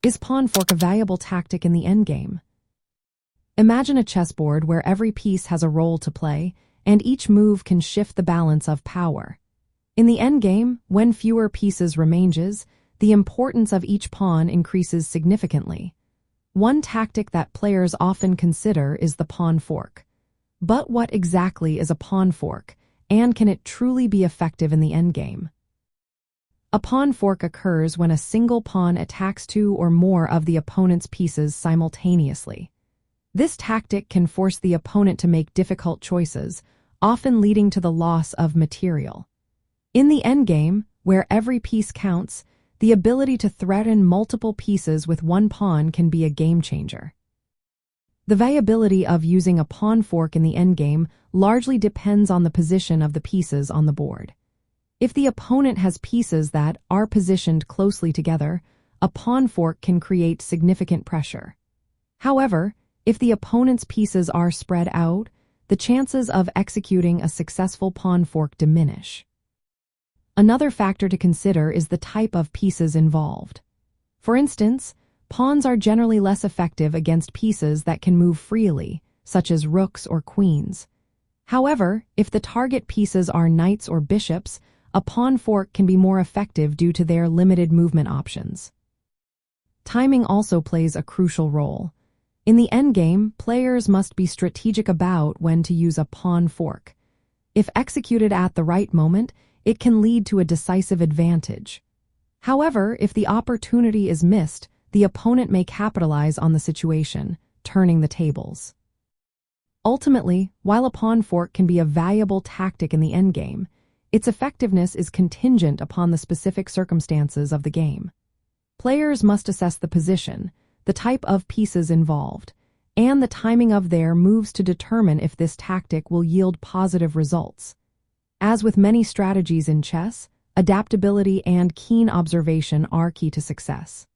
Is pawn fork a valuable tactic in the endgame? Imagine a chessboard where every piece has a role to play, and each move can shift the balance of power. In the endgame, when fewer pieces remains, the importance of each pawn increases significantly. One tactic that players often consider is the pawn fork. But what exactly is a pawn fork, and can it truly be effective in the endgame? A pawn fork occurs when a single pawn attacks two or more of the opponent's pieces simultaneously. This tactic can force the opponent to make difficult choices, often leading to the loss of material. In the endgame, where every piece counts, the ability to threaten multiple pieces with one pawn can be a game changer. The viability of using a pawn fork in the endgame largely depends on the position of the pieces on the board. If the opponent has pieces that are positioned closely together, a pawn fork can create significant pressure. However, if the opponent's pieces are spread out, the chances of executing a successful pawn fork diminish. Another factor to consider is the type of pieces involved. For instance, pawns are generally less effective against pieces that can move freely, such as rooks or queens. However, if the target pieces are knights or bishops, a pawn fork can be more effective due to their limited movement options. Timing also plays a crucial role. In the endgame, players must be strategic about when to use a pawn fork. If executed at the right moment, it can lead to a decisive advantage. However, if the opportunity is missed, the opponent may capitalize on the situation, turning the tables. Ultimately, while a pawn fork can be a valuable tactic in the endgame, its effectiveness is contingent upon the specific circumstances of the game. Players must assess the position, the type of pieces involved, and the timing of their moves to determine if this tactic will yield positive results. As with many strategies in chess, adaptability and keen observation are key to success.